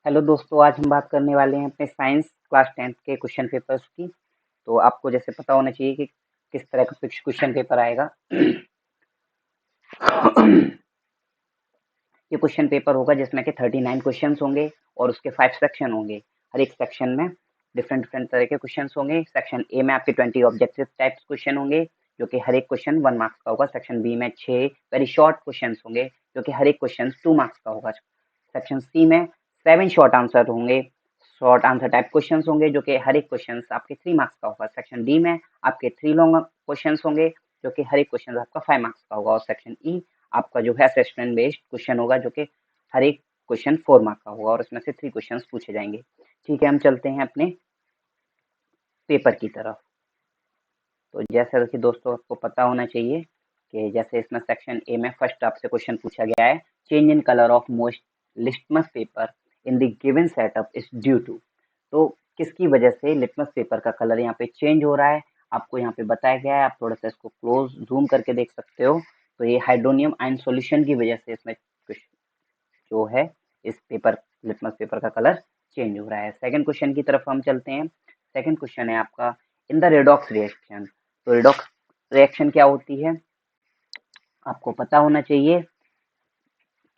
Hello दोस्तों, आज हम बात करने वाले हैं अपने साइंस क्लास 10th के क्वेश्चन पेपर्स की। तो आपको जैसे पता होना चाहिए कि किस तरह का क्वेश्चन पेपर आएगा। ये क्वेश्चन पेपर होगा जिसमें कि 39 क्वेश्चंस होंगे और उसके 5 सेक्शन होंगे। हर एक सेक्शन में डिफरेंट डिफरेंट तरह के क्वेश्चंस होंगे। सेक्शन ए में आपके 20 ऑब्जेक्टिव टाइप्स क्वेश्चन होंगे जो कि हर एक क्वेश्चन 1 मार्क्स का होगा। सेक्शन बी में 6 वेरी शॉर्ट क्वेश्चंस होंगे जो कि हर एक क्वेश्चन 2 मार्क्स का होगा। सेक्शन सी में 7 शॉर्ट आंसर होंगे, शॉर्ट आंसर टाइप क्वेश्चंस होंगे जो कि हर एक क्वेश्चन आपके 3 मार्क्स का होगा। सेक्शन डी में आपके 3 लॉन्ग क्वेश्चंस होंगे जो कि हर एक क्वेश्चन आपका 5 मार्क्स का होगा। और सेक्शन ई आपका जो है असेसमेंट बेस्ड क्वेश्चन होगा जो कि हर एक क्वेश्चन 4 मार्क्स का होगा और उसमें से 3 क्वेश्चंस पूछे जाएंगे। ठीक है, हम चलते हैं अपने पेपर की तरफ। तो जैसे कि दोस्तों आपको पता होना चाहिए कि जैसे इसमें सेक्शन ए में फर्स्ट आपसे क्वेश्चन पूछा गया है, change in colour of most litmus paper in the given setup is due to. तो किसकी वजह से लिटमस पेपर का कलर यहाँ पे चेंज हो रहा है, आपको यहाँ पे बताया गया है। आप थोड़ा सा इसको क्लोज जूम करके देख सकते हो। तो ये हाइड्रोनियम आयन सॉल्यूशन की वजह से इसमें कुछ जो है इस पेपर लिटमस पेपर का कलर चेंज हो रहा है। सेकंड क्वेश्चन की तरफ हम चलते हैं। सेकंड क्वेश्चन है आपका, इन द रेडॉक्स रिएक्शन। तो रेडॉक्स रिएक्शन क्या होती है, आपको पता होना चाहिए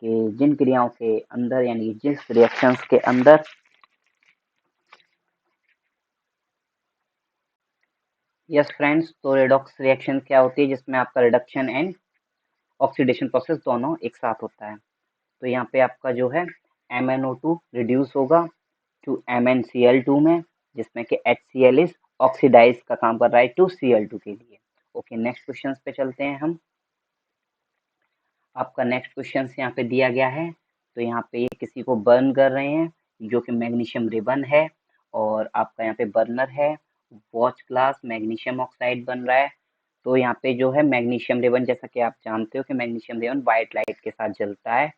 कि जिन क्रियाओं के अंदर यानी जिस रिएक्शंस के अंदर यस फ्रेंड्स, तो रेडॉक्स रिएक्शन क्या होती है जिसमें आपका रिडक्शन एंड ऑक्सीडेशन प्रोसेस दोनों एक साथ होता है। तो यहाँ पे आपका जो है MnO2 रिड्यूस होगा टू MnCl2 में, जिसमें कि HCl इज ऑक्सीडाइज का काम कर रहा है टू Cl2 के लिए। ओके, नेक्स्ट क्वेश्चन पे चलते हैं हम। आपका नेक्स्ट क्वेश्चन यहाँ पे दिया गया है। तो यहाँ पे ये किसी को बर्न कर रहे हैं जो कि मैग्नीशियम रिबन है और आपका यहाँ पे बर्नर है वॉच ग्लास मैग्नीशियम ऑक्साइड बन रहा है। तो यहाँ पे जो है मैग्नीशियम रिबन, जैसा कि आप जानते हो कि मैग्नीशियम रिबन व्हाइट लाइट के साथ जलता है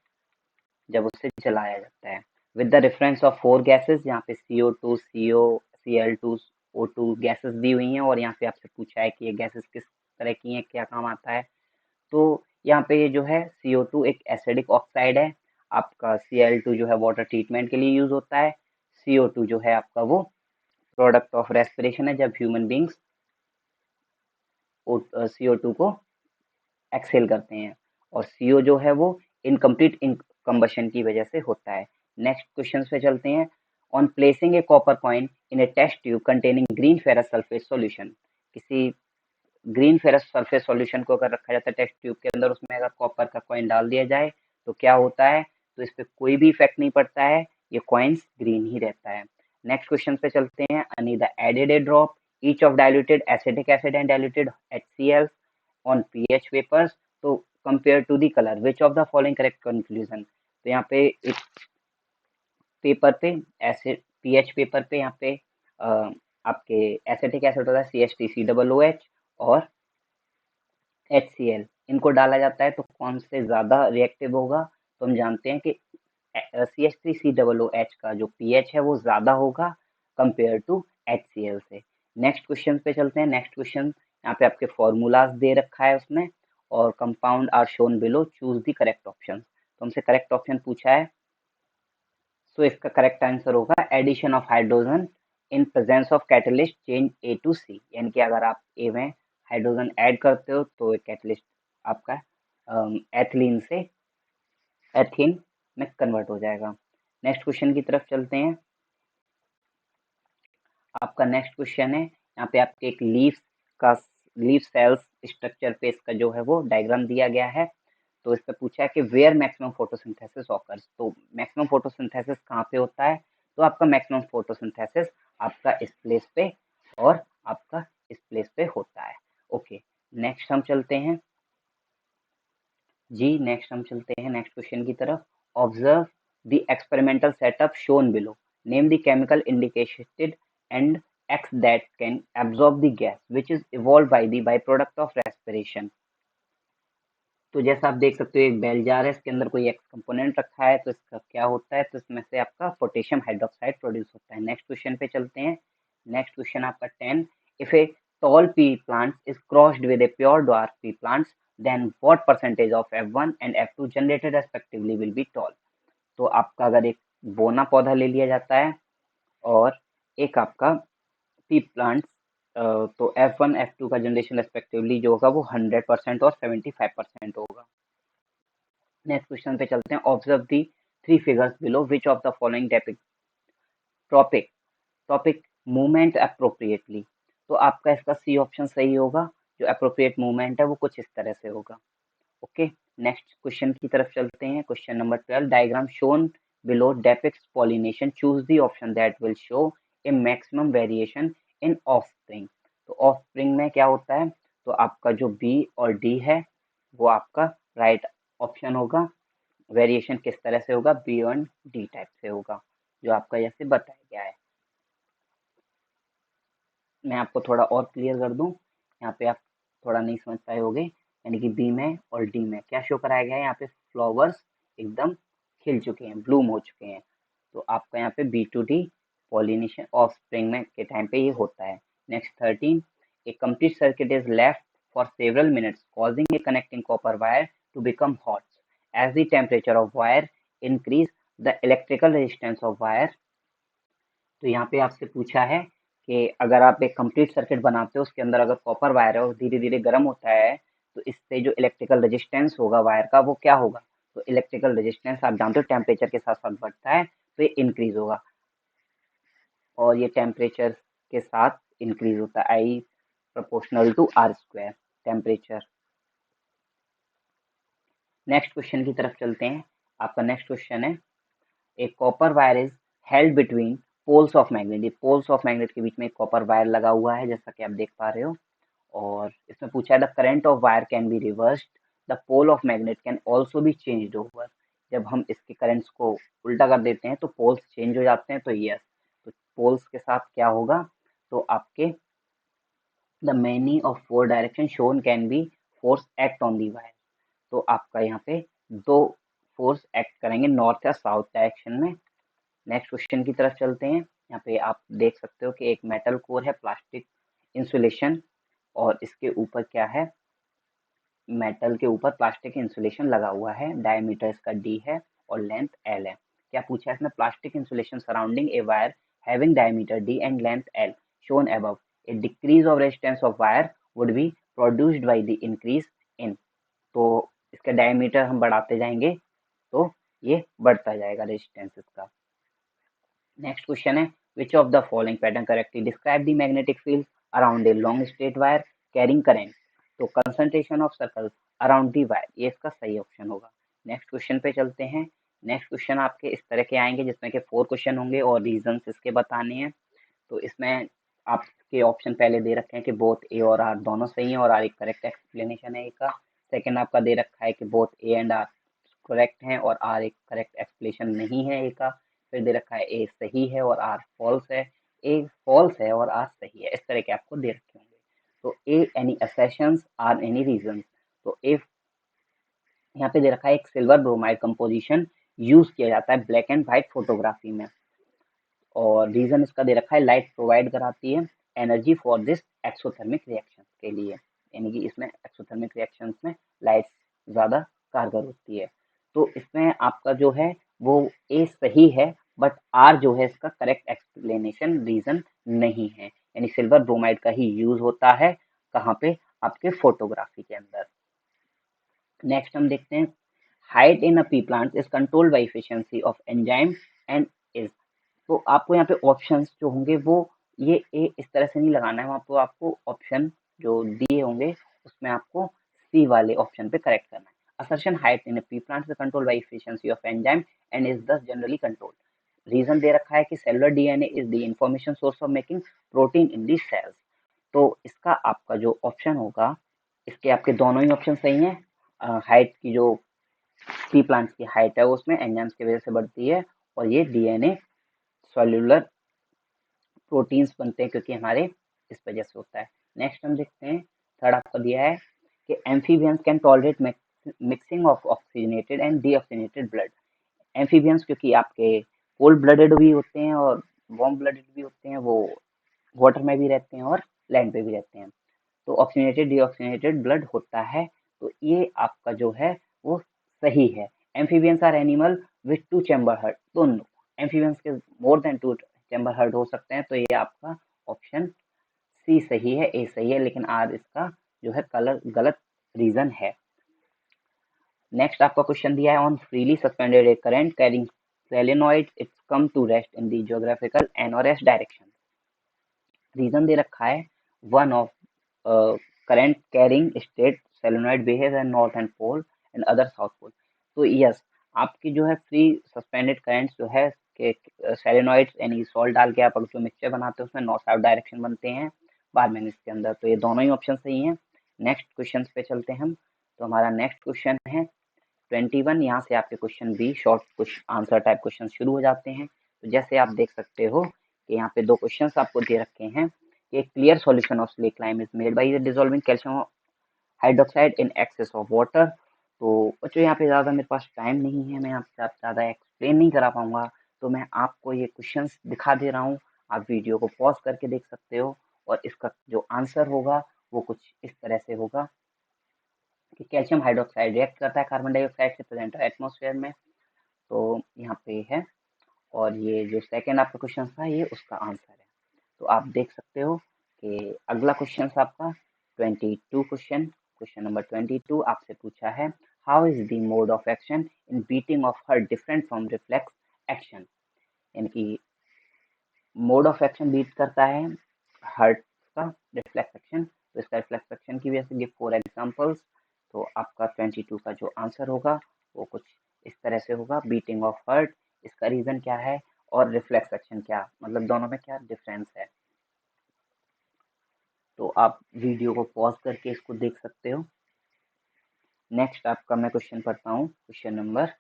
जब उसे जलाया जाता है। With the reference of 4 gases, यहाँ पे CO2 CO Cl2 O2 gases दी हुई हैं और यहाँ पे आपसे पूछा है कि ये गैसेस किस तरह की हैं, क्या काम आता है। तो यहाँ पे ये जो है CO2 एक एसिडिक ऑक्साइड है, आपका Cl2 जो है वाटर ट्रीटमेंट के लिए यूज होता है, CO2 जो है आपका वो प्रोडक्ट ऑफ रेस्पिरेशन है जब ह्यूमन बींग्स CO2 को एक्सेल करते हैं, और CO जो है वो इनकम्प्लीट कंबशन की वजह से होता है। नेक्स्ट क्वेश्चन पे चलते हैं। On placing a copper coin in a test tube containing green ferrous sulphate solution, किसी ग्रीन फेरस सल्फेट सॉल्यूशन को अगर रखा जाता है टेस्ट ट्यूब के अंदर, उसमें अगर कॉपर का कॉइन डाल दिया जाए तो क्या होता है, तो इस पर कोई भी इफेक्ट नहीं पड़ता है, ये कॉइन्स ग्रीन ही रहता है। नेक्स्ट क्वेश्चन पे चलते हैं। Anita added a drop each of diluted acetic acid and diluted HCl on pH papers to compare to the colour which of the following correct conclusion. तो यहाँ पे एक पेपर पे एसिड पीएच पेपर पे यहाँ पे आपके एसिटिक एसिड होता है CH3COOH और HCl, इनको डाला जाता है तो कौन से ज्यादा रिएक्टिव होगा। तो हम जानते हैं कि CH3COOH का जो pH है वो ज्यादा होगा कंपेयर टू HCl से। नेक्स्ट क्वेश्चन पे चलते हैं। नेक्स्ट क्वेश्चन यहाँ पे आपके फॉर्मूलाज दे रखा है उसमें, और compound are shown below, choose the correct option. तो हमसे करेक्ट ऑप्शन पूछा है, सो इसका करेक्ट आंसर होगा addition of hydrogen in presence of catalyst change A to C, यानी कि अगर आप ए में हाइड्रोजन ऐड करते हो तो एक कैटलिस्ट आपका एथिलीन से एथीन में कन्वर्ट हो जाएगा। नेक्स्ट क्वेश्चन की तरफ चलते हैं। आपका नेक्स्ट क्वेश्चन है, यहाँ पे आपके एक लीफ सेल्स स्ट्रक्चर पे इसका जो है वो डायग्राम दिया गया है। तो इस पे पूछा है कि वेयर मैक्सिमम फोटोसिंथेसिस ऑकर्स, तो मैक्सिमम फोटोसिंथेसिस कहाँ पे होता है, तो आपका मैक्सिमम फोटोसिंथेसिस आपका इस प्लेस पे और आपका इस प्लेस पे होता है। ओके, नेक्स्ट हम चलते हैं जी, नेक्स्ट हम चलते हैं नेक्स्ट क्वेश्चन की तरफ। Observe the experimental setup shown below, name the chemical indicated and x that can absorb the gas which is evolve by the by product of respiration. तो जैसा आप देख सकते हो एक बेल जार है, इसके अंदर कोई एक्स कंपोनेंट रखा है, तो इसका क्या होता है, तो इसमें से आपका पोटेशियम हाइड्रोक्साइड प्रोड्यूस होता है। नेक्स्ट क्वेश्चन पे चलते हैं। नेक्स्ट क्वेश्चन आपका 10, if A tall pea plant is crossed with a pure dwarf pea plants, then what percentage of F1 and F2 generated respectively will be tall। तो आपका अगर एक बोना पौधा ले लिया जाता है, और एक आपका पी प्लांट्स। तो F1 F2 का जनरेशन रेस्पेक्टिवली जो होगा वो 100% और 75% होगा। नेक्स्ट क्वेश्चन पे चलते हैं। Observe the three figures below, which of the following depict topic topic movement appropriately. तो आपका इसका सी ऑप्शन सही होगा। जो अप्रोप्रिएट मूवमेंट है वो कुछ इस तरह से होगा। ओके, नेक्स्ट क्वेश्चन की तरफ चलते हैं। Question number 12, diagram shown below depicts pollination, choose the option that will show a maximum variation in offspring. तो ऑफस्प्रिंग में क्या होता है, तो आपका जो बी और डी है वो आपका राइट ऑप्शन होगा। वेरिएशन किस तरह से होगा, बी और डी टाइप से होगा, जो आपका जैसे बताया गया है। मैं आपको थोड़ा और क्लियर कर दूं, यहाँ पे आप थोड़ा नहीं समझ पाए होगे। यानी कि बी में और डी में क्या शो कराया गया है, यहाँ पे फ्लावर्स एकदम खिल चुके हैं, ब्लूम हो चुके हैं। तो आपका यहाँ पे B to D pollination of spring में के टाइम पे ये होता है। Next 13, a complete circuit is left for several minutes causing a connecting copper wire to become hot as the temperature of wire increase the electrical resistance of wire. तो यहाँ पे आपसे पूछा है कि अगर आप एक कंप्लीट सर्किट बनाते हो, उसके अंदर अगर कॉपर वायर है और धीरे धीरे गर्म होता है, तो इससे जो इलेक्ट्रिकल रेजिस्टेंस होगा वायर का वो क्या होगा। तो इलेक्ट्रिकल रेजिस्टेंस आप जानते हो टेम्परेचर के साथ साथ बढ़ता है, तो ये इंक्रीज होगा, और ये टेम्परेचर के साथ इंक्रीज होता है, I proportional to r square temperature. Next question की तरफ चलते हैं। आपका नेक्स्ट क्वेश्चन है, a copper wire is held between poles of magnet. ये पोल्स ऑफ मैग्नेट के बीच में एक कॉपर वायर लगा हुआ है, जैसा कि आप देख पा रहे हो। और इसमें पूछा है the current of wire can be reversed, the pole of magnet can also be changed over. जब हम इसके करंट्स को उल्टा कर देते हैं तो पोल्स चेंज हो जाते हैं। तो यस, तो पोल्स के साथ क्या होगा, तो आपके the many of four direction shown can be force act on the wire. तो आपका यहाँ पे दो फोर्स एक्ट करेंगे नॉर्थ या साउथ डायरेक्शन में। नेक्स्ट क्वेश्चन की तरफ चलते हैं। यहाँ पे आप देख सकते हो कि एक मेटल कोर है, प्लास्टिक इंसुलेशन, और इसके ऊपर क्या है, मेटल के ऊपर प्लास्टिक इंसुलेशन लगा हुआ है। डायमीटर इसका डी है और लेंथ एल है। क्या पूछा है इसमें, plastic insulation surrounding a wire having diameter D and length L shown above, a decrease of resistance of wire would be produced by the increase in. तो इसका डायमीटर हम बढ़ाते जाएंगे तो ये बढ़ता जाएगा रेजिस्टेंस इसका। नेक्स्ट क्वेश्चन है, which of the following pattern correctly describe the magnetic field around a long straight wire carrying current. तो concentration of circles around the wire, ये इसका सही ऑप्शन होगा। नेक्स्ट क्वेश्चन पे चलते हैं। नेक्स्ट क्वेश्चन आपके इस तरह के आएंगे जिसमें के 4 क्वेश्चन होंगे और रीजंस इसके बताने हैं। तो इसमें आपके ऑप्शन पहले दे रखे हैं कि बोथ ए और आर दोनों सही हैं और आर एक करेक्ट एक्सप्लेनेशन है ए का। सेकंड आपका दे रखा है कि both A and R correct हैं और आर एक करेक्ट एक्सप्लेनेशन नहीं है ए का। फिर दे रखा है ए सही है और आर फॉल्स है, ए फॉल्स है और आर सही है। इस तरह के आपको दे रखे होंगे। तो A any assertions, R any reason. तो ए यहाँ पे दे रखा है एक सिल्वर ब्रोमाइड कंपोजिशन यूज किया जाता है ब्लैक एंड व्हाइट फोटोग्राफी में, और रीजन इसका दे रखा है लाइट प्रोवाइड कराती है energy for this exothermic reaction के लिए। यानी कि इसमें एक्सोथर्मिक रिएक्शंस में लाइट ज़्यादा कारगर होती है। तो इसमें आपका जो है वो ए सही है, बट आर जो है इसका करेक्ट एक्सप्लेनेशन रीजन नहीं है। यानी सिल्वर ब्रोमाइड का ही यूज होता है कहाँ पे, आपके फोटोग्राफी के अंदर। नेक्स्ट हम देखते हैं, height in a P plant is controlled by efficiency of enzyme and is. तो आपको यहाँ पे ऑप्शंस जो होंगे वो ये ए इस तरह से नहीं लगाना है, वहाँ पे आपको ऑप्शन जो दिए होंगे उसमें आपको सी वाले ऑप्शन पे करेक्ट करना है। Assertion height in pea plant is controlled by efficiency of enzyme and is thus generally controlled. Reason दे रखा है कि cellular DNA is the information source of making protein in the cells. तो इसका आपका जो ऑप्शन होगा, इसके आपके दोनों ही ऑप्शन सही हैं। हाइट की जो पी प्लांट्स की हाइट है उसमें एंजाइम्स की वजह से बढ़ती है, और ये डीएनए सेल्युलर प्रोटीन्स बनते हैं क्योंकि हमारे इस वजह से होता है। नेक्स्ट हम देखते हैं, थर्ड आपका दिया है कि amphibians can tolerate mixing of oxygenated and deoxygenated blood. Amphibians क्योंकि आपके कोल्ड ब्लडेड भी होते हैं और वार्म ब्लडेड भी होते हैं, वो वाटर में भी रहते हैं और लैंड पे भी रहते हैं। तो ऑक्सीजनेटेड डीऑक्सीजनेटेड ब्लड होता है। तो ये आपका जो है वो सही है। Amphibians are animal with two chamber heart. दोनों एम्फीबियंस के मोर देन 2 चैम्बर हर्ट हो सकते हैं, तो ये आपका ऑप्शन सी सही है, ए सही है, लेकिन आर इसका जो है कलर गलत रीजन है। नेक्स्ट आपका क्वेश्चन दिया है on freely suspended a current carrying solenoid it's come to rest in the geographical N और एस डायरेक्शन। रीजन दे रखा है one of current carrying state solenoid behave an north end pole and other south pole. तो yes, आपकी जो है free suspended currents जो है कि सोलेनॉइड्स यानी सॉल्ट डाल के आप अगर जो मिक्सचर बनाते हैं उसमें नॉर्थ साउथ डायरेक्शन बनते हैं बार मैग्नेट्स के अंदर, तो ये दोनों ही ऑप्शन सही हैं। नेक्स्ट क्वेश्चन पे चलते हैं हम। तो हमारा नेक्स्ट क्वेश्चन है 21। यहाँ से आपके क्वेश्चन भी शॉर्ट कुछ आंसर टाइप क्वेश्चन शुरू हो जाते हैं। तो जैसे आप देख सकते हो कि यहाँ पे दो क्वेश्चन आपको दे रखे हैं कि clear solution of slate lime is made by dissolving calcium hydroxide in excess of water. तो बच्चों यहाँ पे ज़्यादा मेरे पास टाइम नहीं है, मैं आपसे ज़्यादा एक्सप्लेन नहीं करा पाऊंगा, तो मैं आपको ये क्वेश्चंस दिखा दे रहा हूँ। आप वीडियो को पॉज करके देख सकते हो और इसका जो आंसर होगा वो कुछ इस तरह से होगा कि कैल्शियम हाइड्रोक्साइड रिएक्ट करता है कार्बन डाइऑक्साइड से प्रेजेंट है एटमॉस्फेयर में। तो यहाँ पे है, और ये जो सेकंड आपका क्वेश्चन था ये उसका आंसर है। तो आप देख सकते हो कि अगला क्वेश्चन आपका 22 क्वेश्चन नंबर 22 आपसे पूछा है how is the mode of action in beating of heart different from reflex action. यानी कि मोड ऑफ एक्शन बीट करता है हर्ट का रिफ्लेक्स एक्शन, तो इसका रिफ्लेक्स एक्शन की वजह से गिव 4 एग्जांपल्स। तो आपका 22 का जो आंसर होगा वो कुछ इस तरह से होगा बीटिंग ऑफ हर्ट, इसका रीजन क्या है और रिफ्लेक्स एक्शन क्या, मतलब दोनों में क्या डिफरेंस है। तो आप वीडियो को पॉज करके इसको देख सकते हो। नेक्स्ट आपका मैं क्वेश्चन पढ़ता हूँ, क्वेश्चन नंबर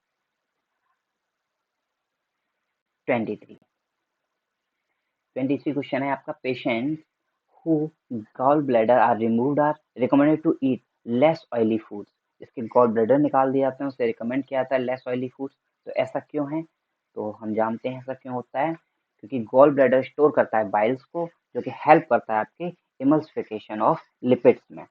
23। क्वेश्चन है आपका patient who gallbladder are removed are recommended to eat less oily foods। इसके गॉल ब्लैडर निकाल दिए जाते हैं, उसे रिकमेंड किया जाता है लेस ऑयली फूड्स। तो ऐसा क्यों है, तो हम जानते हैं ऐसा क्यों होता है, क्योंकि गॉल ब्लैडर स्टोर करता है बाइल्स को, जो कि हेल्प करता है आपके इमल्सिफिकेशन ऑफ लिपिड्स में।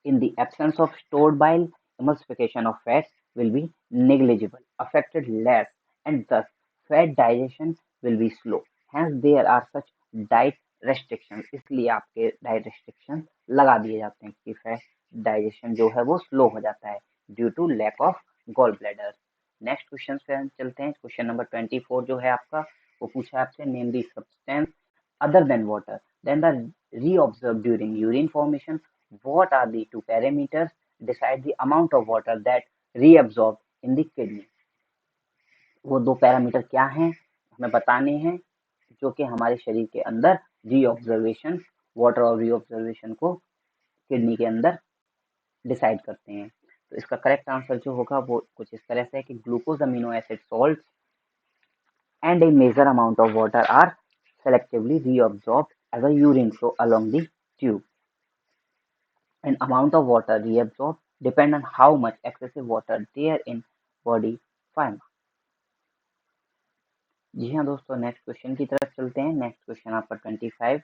In the absence of stored bile, emulsification of fats will be negligible, affected less, and thus fat digestion will be slow. Hence, there are such diet restrictions। इसलिए आपके diet restrictions लगा दिए जाते हैं कि fat digestion जो है वो स्लो हो जाता है due to lack of gall bladder. Next question पे हम चलते हैं। क्वेश्चन नंबर 24 जो है आपका वो पूछा है आपसे name the substance other than water then the reobserved during urine formation। What are the two parameters decide the amount of water that reabsorbed in the kidney। वो दो पैरामीटर क्या हैं हमें बताने हैं, जो कि हमारे शरीर के अंदर रीऑब्जर्वेशन वाटर और रीऑब्जर्वेशन को किडनी के अंदर डिसाइड करते हैं। तो इसका करेक्ट आंसर जो होगा वो कुछ इस तरह से है कि glucose amino acid salt and a major amount of water are selectively reabsorbed as a urine flow along the tube। And amount of water reabsorbed depend on how much excessive water there in body pharma। जी हाँ दोस्तों, next question की तरफ चलते हैं। Next question आपका 25,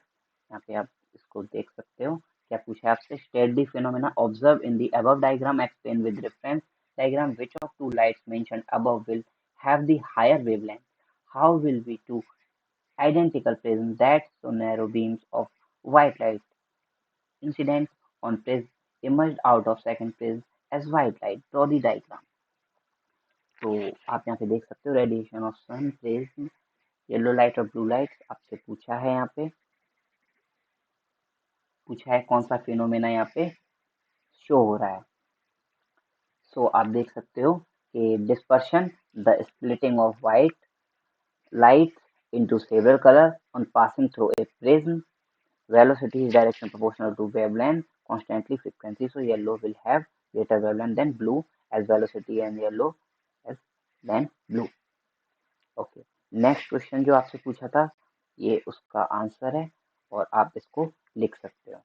यहाँ पे आप इसको देख सकते हो। क्या पूछा है आपसे, state the phenomena observe in the above diagram explain with reference diagram which of two lights mentioned above will have the higher wavelength. How will be two identical prisms that so narrow beams of white light incident on prism emerged out of second prism as white light। Draw the diagram। तो आप यहाँ पे देख सकते हो radiation of sun prism yellow light और blue light आपसे पूछा है। यहाँ पे पूछा है कौन सा फिनोमेना यहाँ पे शो हो रहा है। सो आप देख सकते हो कि dispersion the splitting of white light into several colors on passing through a prism। Velocity is direction proportional to wavelength constantly frequency। So yellow will have greater wavelength than blue as velocity and yellow as than blue। Okay, next question जो आपसे पूछा था ये उसका answer है और आप इसको लिख सकते हो।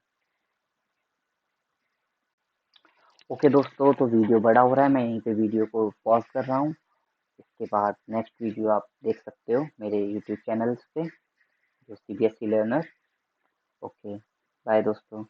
ओके दोस्तों, तो वीडियो बड़ा हो रहा है, मैं यहीं पे वीडियो को पॉज कर रहा हूँ। इसके बाद नेक्स्ट वीडियो आप देख सकते हो मेरे यूट्यूब चैनल्स पे जो CBSE लर्नर। ओके, बाय दोस्तों।